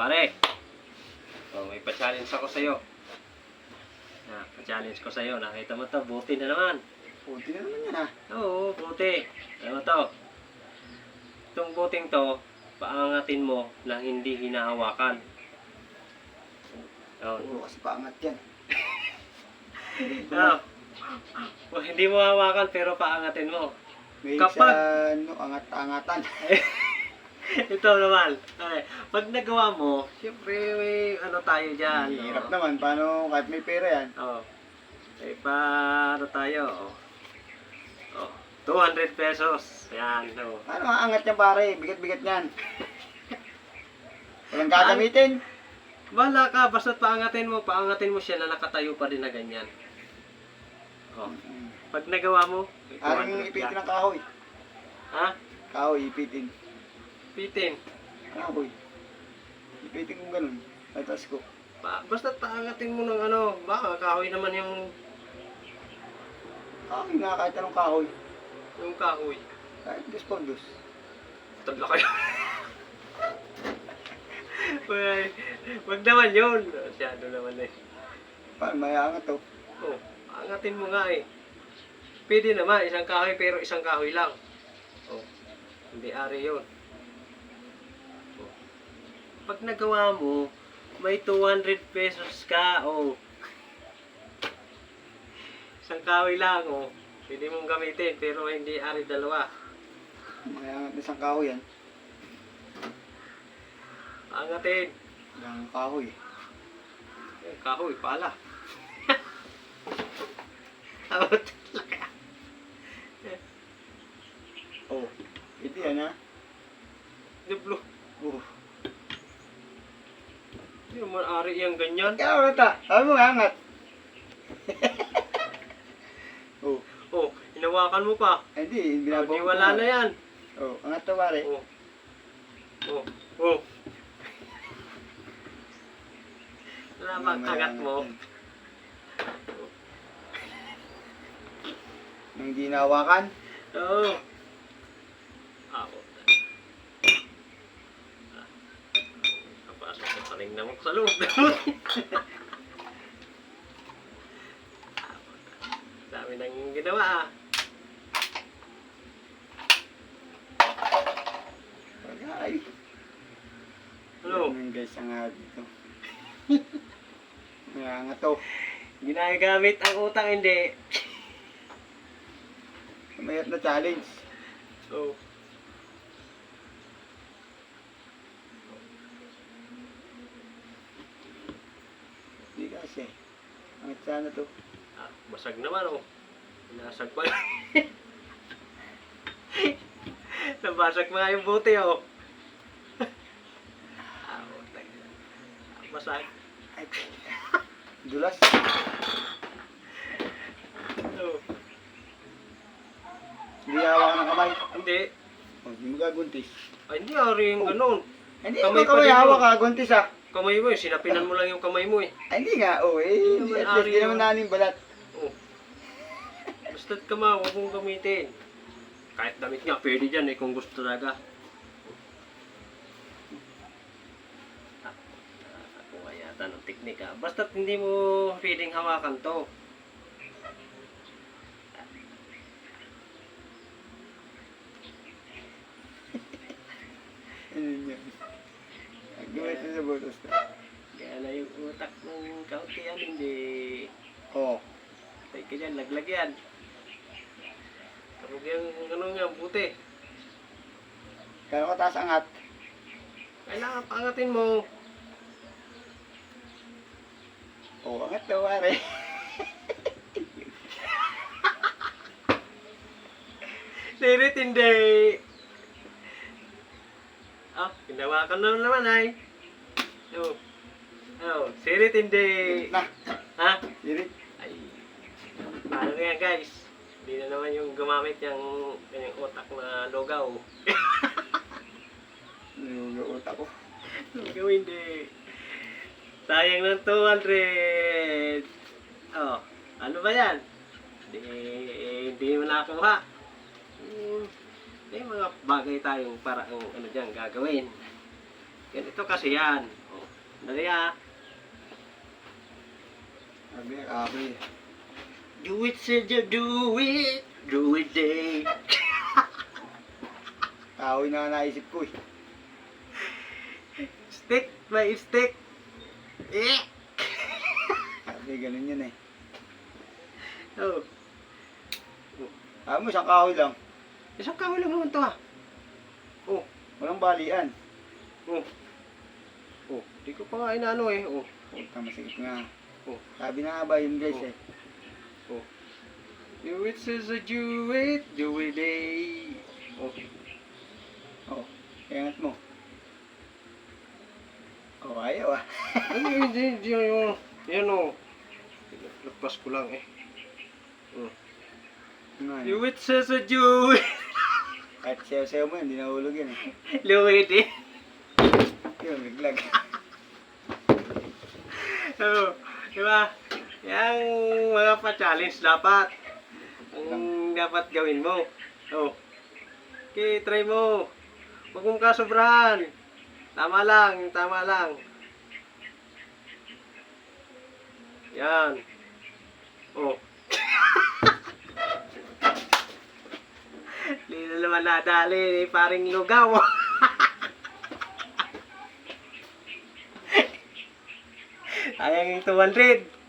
Pare, may pa-challenge ako sa'yo. Pa-challenge ko sa'yo. Nakita mo to, buti na naman. Puti na naman yan ha. Oo, buti. Ano to? Itong buting to, paangatin mo na hindi hinahawakan. Puro kasi paangat yan. Hindi mo hawakan pero paangatin mo. May Kapag- sa angat-angatan. Ito naman. Okay. Pag nagawa mo, siyempre may ano tayo dyan. Hirap naman. Paano kahit may pera yan? Paano tayo? 200 pesos. Yan. Paano maangat yan pare? Bigat-bigat yan. Walang gagamitin. Wala ka. Basta't paangatin mo siya na nakatayo pa rin na ganyan. Pag nagawa mo, Aring ipitin ng kahoy. Ha? Kahoy, ipitin. Pitin. Kahoy. Ipitin kong ganun. Tatas ko. Basta't paangatin mo ng ano. Baka kahoy naman yung Kahoy nga kahit anong kahoy. kahoy. Kahit dos. Tadla kayo. Wag naman yun. Masyado naman eh. Paano may angat to? Angatin mo nga eh. Pwede naman, isang kahoy pero isang kahoy lang. Hindi ari yun. Pag nagawa mo, may 200 pesos ka. Isang kahoy lang. Pwede mong gamitin pero hindi ari dalawa. May angat na isang kahoy yan. Angatin. Ilang kahoy. Kahoy, pala. Out. Ito yan ha. Diblo. Hindi naman ari yung ganyan. Kaya wala ta. Sabi mo angat. Hinawakan mo pa. Hindi, Di binabaw wala na yan. Angat to pare. Wala bang kagat mo? Nung hindi nahawakan. Oo. Kapasok sa paling namok sa loob. Dami nang ginawa Ay. Ano? Yan guys, ang hard ito. May angat to. Ginagamit ang utang hindi. Mayat na challenge. Hindi kasi. Angat sana to. Basag naman Nasag pa. Nabasag pa nga yung buti Basag. Ay, dulas. Hindi hawakan ng kamay. Hindi. Hindi mo gaguntis. Hindi ari yung ganun. Hindi Kamay mo pa kamay din hawak ha, guntis ha. Kamay mo sinapinan mo lang yung kamay mo Ay, hindi nga, Hindi naman at least ari di naman yun. nanin balat. Basta't ka huwag mong gamitin. Kahit damit nga, pwede dyan kung gusto talaga. Ako nga yata ng teknik Basta't hindi mo pwedeng hawakan to. Ano yun? Gawin ito sa butos na. Kaya na yung utak ng kaunti hindi. Tay ka dyan, laglag yan. Kapag yung buti. Kaya ko taas angat. Kailangan pangatin mo. Angat daw pare. Sirit hindi. Hinawakan na naman sirit hindi. Na, Ha? dirit. Ay, paano yan guys? Hindi na naman yung gumamit yung utak na lugaw. Yung utak ko. Lugaw hindi. Sayang ng 200. Ano ba yan? Hindi mo nakakuha. May mga bagay tayong parang ano dyan gagawin. Ganito kasi yan. Oh, dali ah. Sabi niya, kahoy. Do it, said you do it. Do it, day. Kahoy na nga naisip ko eh. Stick by stick. Eh. Sabi, ganun yun eh. Oh. Sabi mo, isang kahoy lang. Isang kahoy lang naman to ah. Oh. Walang balian. Oh. Oh. Di ko pa nga inaano eh. Oh. Puta, masikip nga. Oh. Sabi na nga ba yun guys eh. Oh. Do it, says you do it. Do it, day. Oh. Oh, iangat mo. Oh, ayaw ah. Ay, hindi yun. Yan o. Lagpas ko lang eh. Oh. Ano, Do it, says you do it. kahit sayo-sayo mo yun, hindi nahulog yun eh. Luwid eh. Yun, biglag. Oh. Diba? Yang mga pa-challenge dapat. Ang dapat gawin mo. Oh. Okay, try mo. Huwag mong kasobrahan. Tama lang, tama lang. Yan. Oh. Hindi na naman nadali, eh, paring lugaw. Ayang yung 200.